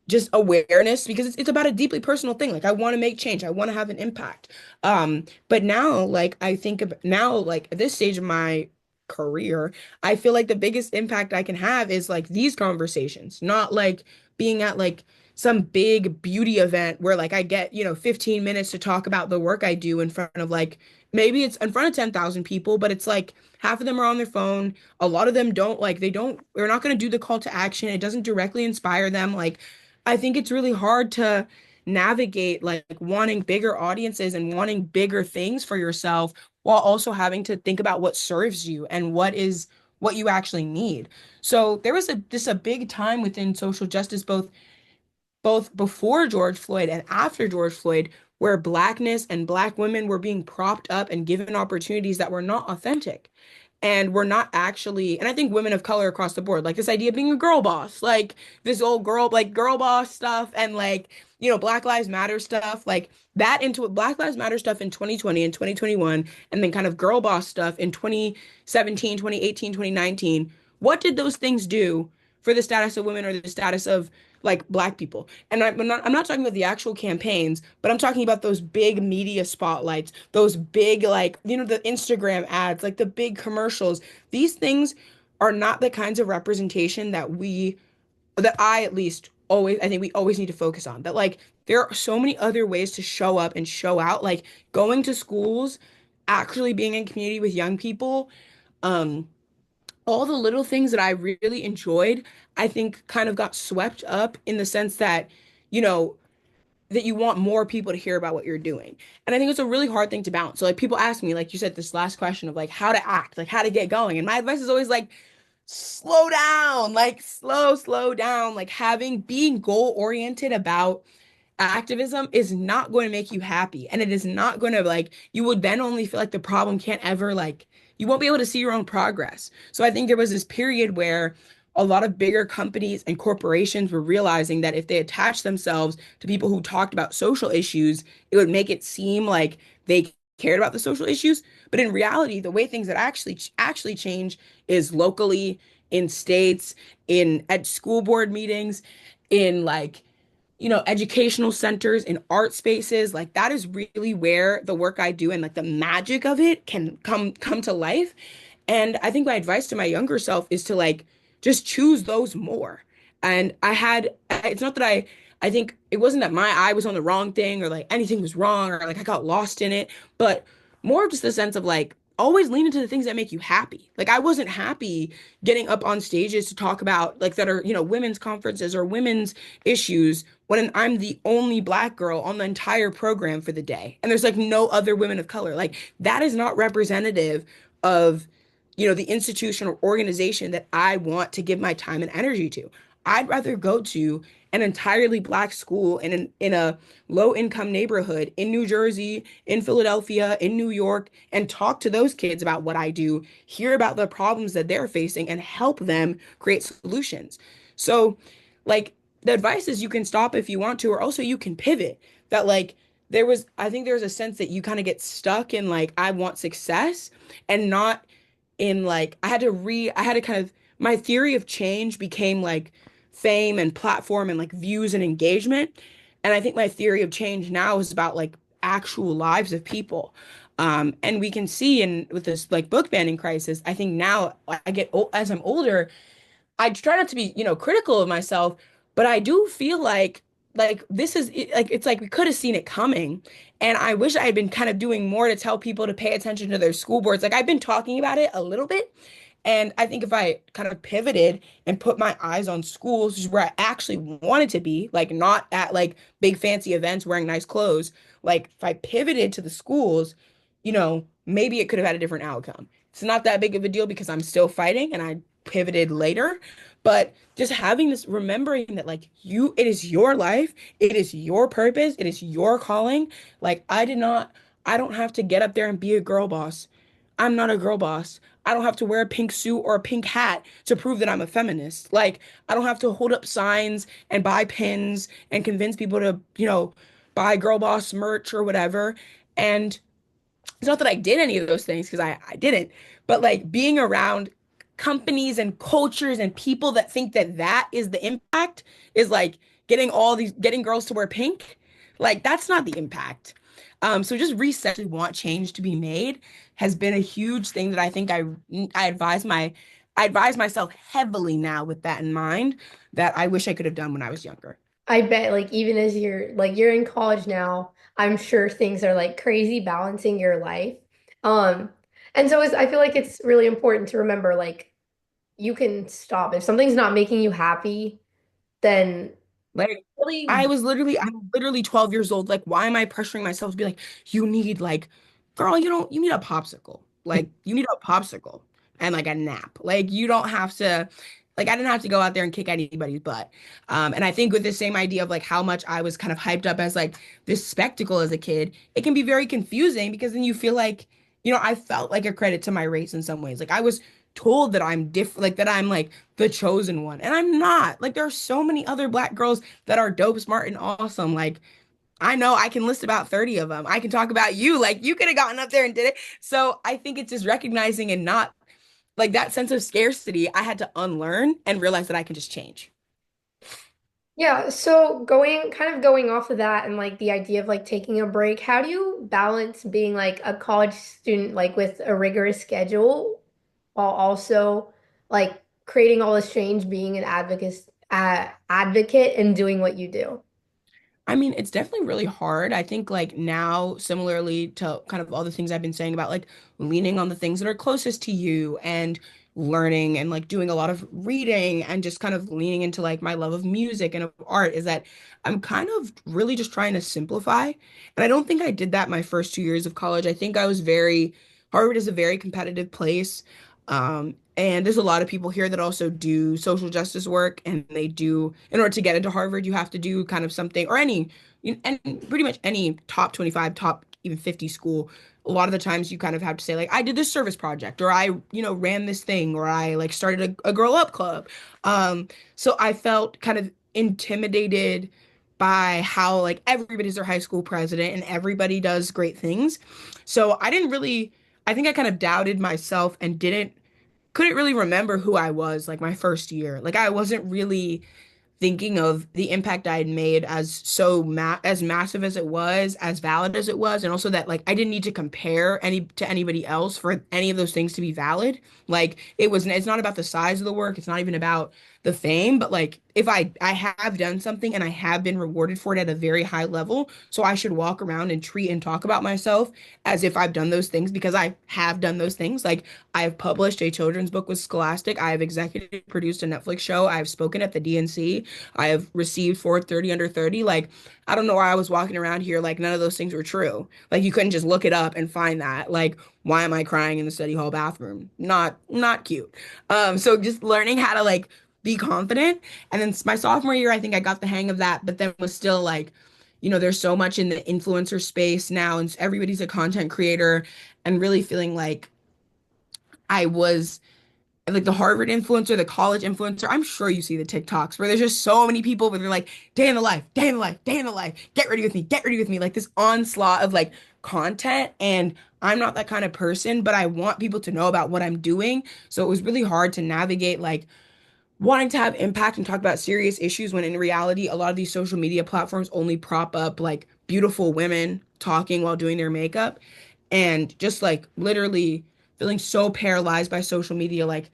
just awareness because it's about a deeply personal thing. Like I want to make change. I want to have an impact. But now like I think of now like at this stage of my career, I feel like the biggest impact I can have is like these conversations, not like being at like some big beauty event where like I get, 15 minutes to talk about the work I do in front of like maybe it's in front of 10,000 people, but it's like half of them are on their phone. A lot of them don't like they're not going to do the call to action. It doesn't directly inspire them. Like I think it's really hard to navigate like wanting bigger audiences and wanting bigger things for yourself while also having to think about what serves you and what you actually need. So there was a big time within social justice, both before George Floyd and after George Floyd, where blackness and black women were being propped up and given opportunities that were not authentic. And we're not actually, and I think women of color across the board, like this idea of being a girl boss, like this old girl, like girl boss stuff, and like, Black Lives Matter stuff, like that into Black Lives Matter stuff in 2020 and 2021, and then kind of girl boss stuff in 2017, 2018, 2019. What did those things do for the status of women or the status of like black people? And I'm not talking about the actual campaigns, but I'm talking about those big media spotlights, those big like, the Instagram ads, like the big commercials. These things are not the kinds of representation that I at least always I think we always need to focus on. That like there are so many other ways to show up and show out, like going to schools, actually being in community with young people, um all the little things that I really enjoyed, I think kind of got swept up in the sense that, you know, that you want more people to hear about what you're doing. And I think it's a really hard thing to balance. So like people ask me, like you said, this last question of like how to act, like how to get going. And my advice is always like, slow down, like slow down, like being goal oriented about activism is not going to make you happy, and it is not going to like you would then only feel like the problem can't ever like you won't be able to see your own progress. So I think there was this period where a lot of bigger companies and corporations were realizing that if they attached themselves to people who talked about social issues, it would make it seem like they cared about the social issues. But in reality, the way things that actually change is locally, in states, in at school board meetings, in like educational centers, in art spaces. Like that is really where the work I do and like the magic of it can come to life. And I think my advice to my younger self is to like just choose those more. And it's not that I think it wasn't that my eye was on the wrong thing or like anything was wrong or like I got lost in it, but more of just the sense of like always lean into the things that make you happy. Like I wasn't happy getting up on stages to talk about like that are, women's conferences or women's issues when I'm the only Black girl on the entire program for the day. And there's like no other women of color. Like that is not representative of the institution or organization that I want to give my time and energy to. I'd rather go to an entirely Black school in a low income neighborhood in New Jersey, in Philadelphia, in New York, and talk to those kids about what I do, hear about the problems that they're facing, and help them create solutions. So, like, the advice is you can stop if you want to, or also you can pivot. That, like, I think there was a sense that you kind of get stuck in, like, I want success and not in like I had to kind of my theory of change became like fame and platform and like views and engagement. And I think my theory of change now is about like actual lives of people. And we can see in with this like book banning crisis, I think now as I'm older, I try not to be, critical of myself, but I do feel like this is like it's like we could have seen it coming. And I wish I had been kind of doing more to tell people to pay attention to their school boards. Like I've been talking about it a little bit. And I think if I kind of pivoted and put my eyes on schools, which is where I actually wanted to be, like not at like big fancy events wearing nice clothes, like if I pivoted to the schools, maybe it could have had a different outcome. It's not that big of a deal because I'm still fighting and I pivoted later. But just having this, remembering that like it is your life, it is your purpose, it is your calling. Like I don't have to get up there and be a girl boss. I'm not a girl boss. I don't have to wear a pink suit or a pink hat to prove that I'm a feminist. Like, I don't have to hold up signs and buy pins and convince people to, buy girl boss merch or whatever. And it's not that I did any of those things because I didn't, but like being around companies and cultures and people that think that that is the impact is like getting girls to wear pink. Like that's not the impact. So just reset to want change to be made has been a huge thing that I think I I advise myself heavily now with that in mind that I wish I could have done when I was younger. I bet like even as you're in college now, I'm sure things are like crazy balancing your life. Um, and so I feel like it's really important to remember like you can stop. If something's not making you happy, then Like really I'm literally 12 years old. Like, why am I pressuring myself to be like, you need like, girl, you need a popsicle. Like, you need a popsicle and like a nap. Like, you don't have to, like, I didn't have to go out there and kick anybody's butt. And I think with the same idea of like how much I was kind of hyped up as like this spectacle as a kid, it can be very confusing because then you feel like, I felt like a credit to my race in some ways. Like, I was told that I'm different, like that I'm like the chosen one. And I'm not. Like there are so many other Black girls that are dope, smart, and awesome. Like I know I can list about 30 of them. I can talk about you. Like you could have gotten up there and did it. So I think it's just recognizing and not like that sense of scarcity I had to unlearn and realize that I can just change. yeah, so going off of that and like the idea of like taking a break, how do you balance being like a college student like with a rigorous schedule while also like creating all this change, being an advocate and doing what you do? I mean, it's definitely really hard. I think like now, similarly to kind of all the things I've been saying about like leaning on the things that are closest to you and learning and like doing a lot of reading and just kind of leaning into like my love of music and of art is that I'm kind of really just trying to simplify. And I don't think I did that my first 2 years of college. I think Harvard is a very competitive place. And there's a lot of people here that also do social justice work, and in order to get into Harvard, you have to do kind of something, or and pretty much any top 25, top even 50 school, a lot of the times you kind of have to say like I did this service project or I, ran this thing or I like started a girl up club. So I felt kind of intimidated by how like everybody's their high school president and everybody does great things. So I think I kind of doubted myself and couldn't really remember who I was like my first year. Like I wasn't really thinking of the impact I had made as as massive as it was, as valid as it was, and also that like I didn't need to compare anybody else for any of those things to be valid. Like it's not about the size of the work, it's not even about the fame, but like if I have done something and I have been rewarded for it at a very high level, so I should walk around and treat and talk about myself as if I've done those things because I have done those things. Like I have published a children's book with Scholastic, I have executive produced a Netflix show, I have spoken at the DNC, I have received 430 under 30. Like, I don't know why I was walking around here like none of those things were true. Like you couldn't just look it up and find that. Like, why am I crying in the study hall bathroom? Not cute. So just learning how to like be confident. And then my sophomore year, I think I got the hang of that, but then was still like, there's so much in the influencer space now, and everybody's a content creator, and really feeling like I was like the Harvard influencer, the college influencer. I'm sure you see the TikToks where there's just so many people where they're like, day in the life, day in the life, day in the life, get ready with me, get ready with me. Like this onslaught of like content. And I'm not that kind of person, but I want people to know about what I'm doing. So it was really hard to navigate like wanting to have impact and talk about serious issues when in reality, a lot of these social media platforms only prop up like beautiful women talking while doing their makeup. And just like literally feeling so paralyzed by social media, like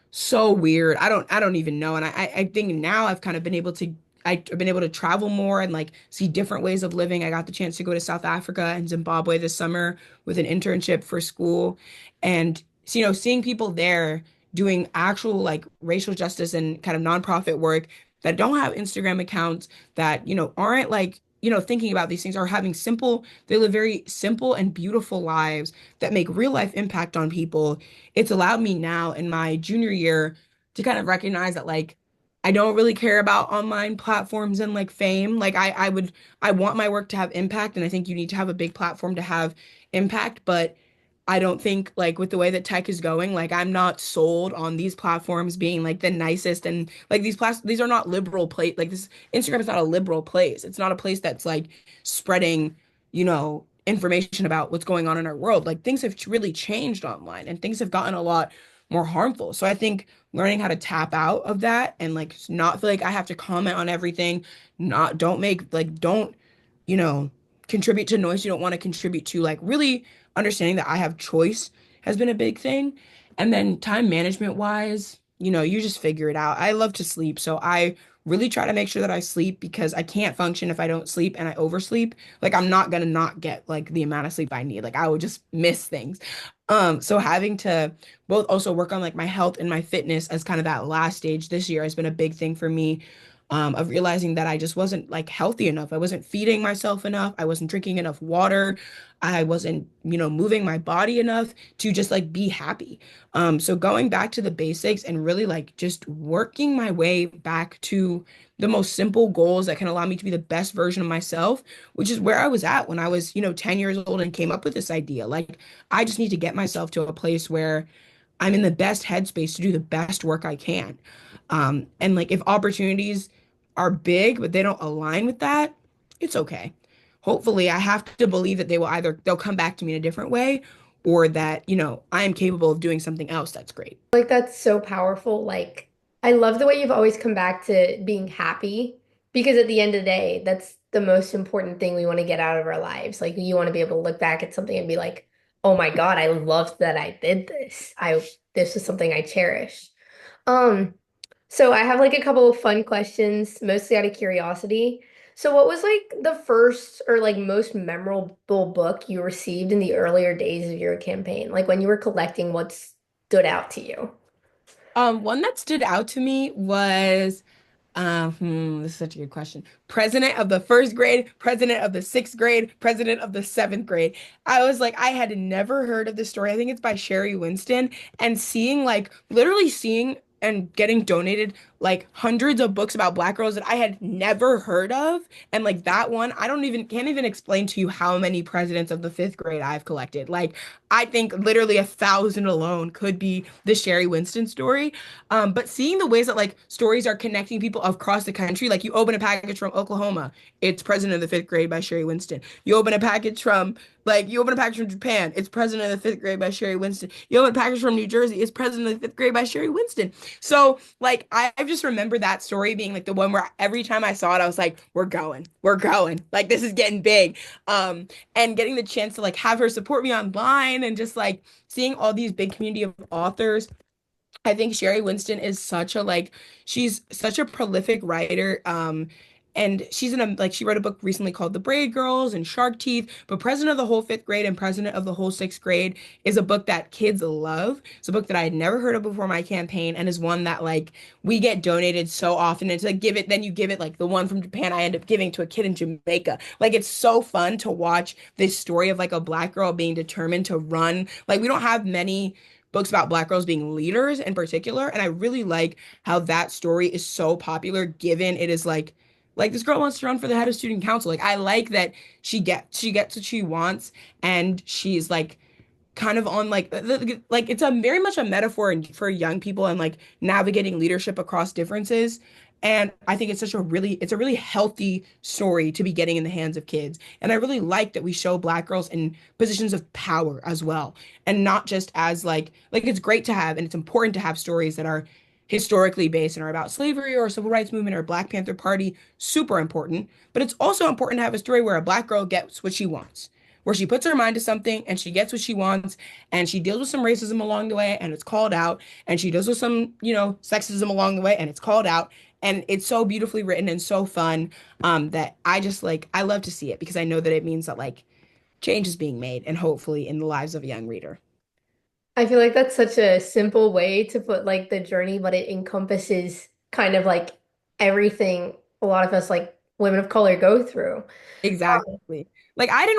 so weird. I don't even know. And I think now I've kind of been able to I've been able to travel more and like see different ways of living. I got the chance to go to South Africa and Zimbabwe this summer with an internship for school. And so, seeing people there doing actual like racial justice and kind of nonprofit work that don't have Instagram accounts, that, aren't like, thinking about these things, are having they live very simple and beautiful lives that make real life impact on people. It's allowed me now in my junior year to kind of recognize that like I don't really care about online platforms and like fame. Like I want my work to have impact, and I think you need to have a big platform to have impact, but I don't think like with the way that tech is going, like I'm not sold on these platforms being like the nicest, and like these are not liberal place, like this Instagram is not a liberal place. It's not a place that's like spreading, information about what's going on in our world. Like things have really changed online and things have gotten a lot more harmful. So I think learning how to tap out of that and like not feel like I have to comment on everything, not don't make like don't, you know, contribute to noise you don't want to contribute to, like really understanding that I have choice has been a big thing. And then time management wise, you just figure it out. I love to sleep, so I really try to make sure that I sleep because I can't function if I don't sleep and I oversleep. Like I'm not gonna not get like the amount of sleep I need. Like I would just miss things. So having to both also work on like my health and my fitness as kind of that last stage this year has been a big thing for me. Of realizing that I just wasn't like healthy enough. I wasn't feeding myself enough. I wasn't drinking enough water. I wasn't, moving my body enough to just like be happy. So going back to the basics and really like just working my way back to the most simple goals that can allow me to be the best version of myself, which is where I was at when I was, 10 years old and came up with this idea. Like I just need to get myself to a place where I'm in the best headspace to do the best work I can. And like if opportunities are big, but they don't align with that, it's okay. Hopefully, I have to believe that they'll come back to me in a different way, or that, I am capable of doing something else that's great. Like that's so powerful. Like I love the way you've always come back to being happy because at the end of the day, that's the most important thing we want to get out of our lives. Like you want to be able to look back at something and be like, "Oh my God, I loved that I did this. This is something I cherish." Um, so I have like a couple of fun questions, mostly out of curiosity. So what was like the first or like most memorable book you received in the earlier days of your campaign? Like when you were collecting, what stood out to you? One that stood out to me was, this is such a good question. President of the first grade, president of the sixth grade, president of the seventh grade. I was like, I had never heard of this story. I think it's by Sherry Winston. And seeing, like, literally seeing and getting donated like hundreds of books about Black girls that I had never heard of. And like that one, I don't even can't even explain to you how many presidents of the fifth grade I've collected. Like I think literally 1,000 alone could be the Sherry Winston story. But seeing the ways that like stories are connecting people across the country, like you open a package from Oklahoma, it's President of the Fifth Grade by Sherry Winston. You open a package from Japan, it's President of the Fifth Grade by Sherry Winston. You open a package from New Jersey, it's President of the Fifth Grade by Sherry Winston. So like I just remember that story being like the one where every time I saw it, I was like, we're going, we're going. Like this is getting big. And getting the chance to like have her support me online and just like seeing all these big community of authors. I think Sherry Winston is such a like she's such a prolific writer. And she's in a like she wrote a book recently called The Braid Girls and Shark Teeth. But President of the Whole Fifth Grade and President of the Whole Sixth Grade is a book that kids love. It's a book that I had never heard of before my campaign and is one that like we get donated so often. And to like, give it, then you give it like the one from Japan I end up giving to a kid in Jamaica. Like it's so fun to watch this story of like a Black girl being determined to run. Like we don't have many books about Black girls being leaders in particular. And I really like how that story is so popular, given it is like this girl wants to run for the head of student council. Like I like that she gets what she wants, and she's like kind of on like it's a very much a metaphor for young people and like navigating leadership across differences. And I think it's a really healthy story to be getting in the hands of kids. And I really like that we show Black girls in positions of power as well. And not just as like it's great to have and it's important to have stories that are historically based and are about slavery or civil rights movement or Black Panther Party, super important. But it's also important to have a story where a Black girl gets what she wants, where she puts her mind to something and she gets what she wants, and she deals with some racism along the way and it's called out, and she deals with some, sexism along the way and it's called out. And it's so beautifully written and so fun, that I just like I love to see it because I know that it means that like change is being made and hopefully in the lives of a young reader. I feel like that's such a simple way to put like the journey, but it encompasses kind of like everything a lot of us like women of color go through. Exactly. Like I did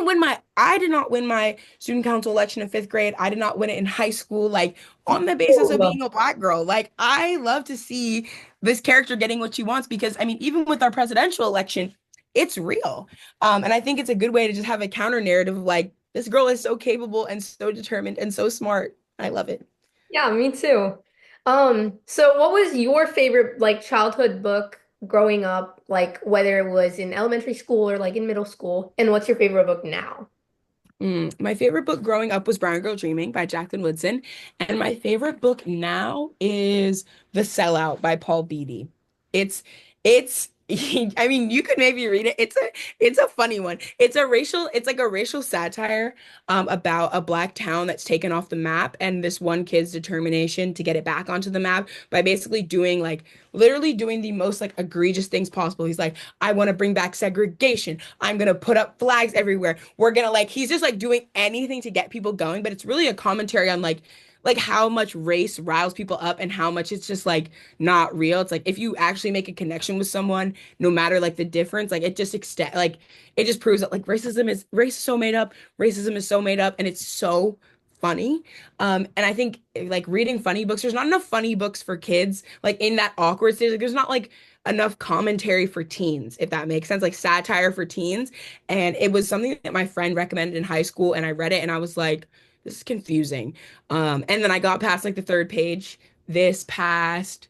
not win my student council election in fifth grade. I did not win it in high school, like on the basis of Cool. being a Black girl. Like I love to see this character getting what she wants because I mean, even with our presidential election, it's real. And I think it's a good way to just have a counter narrative of like, this girl is so capable and so determined and so smart. I love it. Yeah, me too. So what was your favorite like childhood book growing up, like whether it was in elementary school or like in middle school, and what's your favorite book now? My favorite book growing up was Brown Girl Dreaming by Jacqueline Woodson. And my favorite book now is The Sellout by Paul Beatty. It's I mean, you could maybe read it. It's a funny one. It's like a racial satire about a Black town that's taken off the map and this one kid's determination to get it back onto the map by basically doing like literally doing the most like egregious things possible. He's like, I want to bring back segregation. I'm gonna put up flags everywhere. We're gonna like he's just like doing anything to get people going, but it's really a commentary on like how much race riles people up and how much it's just like not real. It's like if you actually make a connection with someone, no matter like the difference, like it just extend like it just proves that like race is so made up, racism is so made up, and it's so funny. And I think like reading funny books, there's not enough funny books for kids, like in that awkward stage. Like there's not like enough commentary for teens, if that makes sense, like satire for teens. And it was something that my friend recommended in high school, and I read it and I was like, this is confusing. And then I got past like the third page this past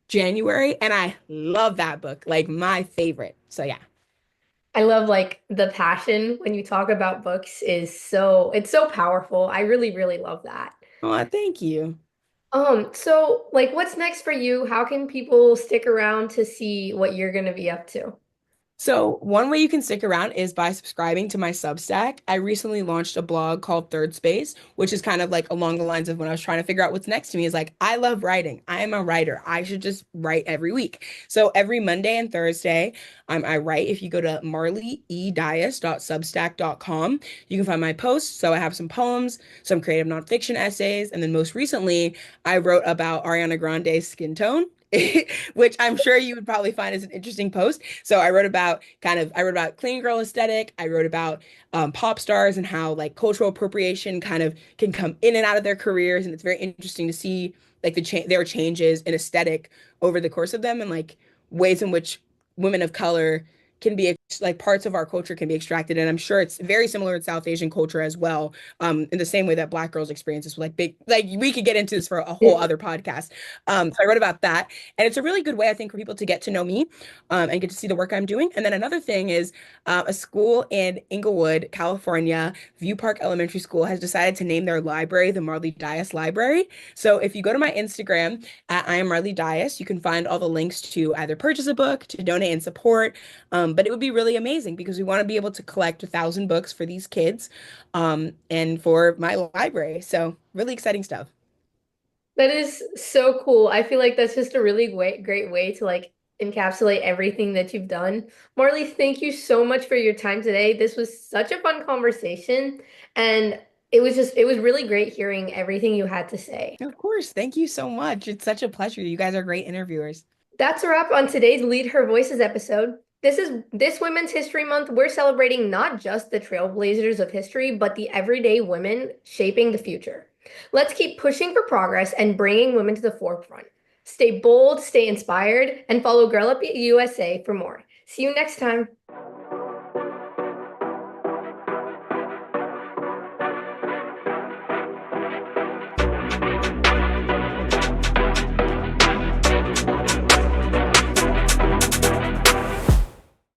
January, and I love that book, like my favorite. So yeah. I love like the passion when you talk about books is so it's so powerful. I really, really love that. Oh, thank you. So like what's next for you? How can people stick around to see what you're gonna be up to? So, one way you can stick around is by subscribing to my Substack. I recently launched a blog called Third Space, which is kind of like along the lines of when I was trying to figure out what's next to me is like, I love writing. I am a writer. I should just write every week. So, every Monday and Thursday, I write. If you go to marleyedias.substack.com, you can find my posts. So, I have some poems, some creative nonfiction essays, and then most recently, I wrote about Ariana Grande's skin tone. which I'm sure you would probably find as an interesting post. So I wrote about clean girl aesthetic. I wrote about pop stars and how like cultural appropriation kind of can come in and out of their careers, and it's very interesting to see like their changes in aesthetic over the course of them, and like ways in which women of color can be like parts of our culture can be extracted. And I'm sure it's very similar in South Asian culture as well, in the same way that Black girls experience this, like big, like we could get into this for a whole other podcast. So I wrote about that, and it's a really good way, I think, for people to get to know me, and get to see the work I'm doing. And then another thing is a school in Inglewood, California, View Park Elementary School, has decided to name their library the Marley Dias Library. So if you go to my Instagram at I am Marley Dias, you can find all the links to either purchase a book, to donate and support. But it would be really amazing because we want to be able to collect 1,000 books for these kids, and for my library. So really exciting stuff. That is so cool. I feel like that's just a really great way to like encapsulate everything that you've done. Marley, thank you so much for your time today. This was such a fun conversation, and it was really great hearing everything you had to say. Of course. Thank you so much. It's such a pleasure. You guys are great interviewers. That's a wrap on today's Lead Her Voices episode. This Women's History Month. We're celebrating not just the trailblazers of history, but the everyday women shaping the future. Let's keep pushing for progress and bringing women to the forefront. Stay bold, stay inspired, and follow Girl Up USA for more. See you next time.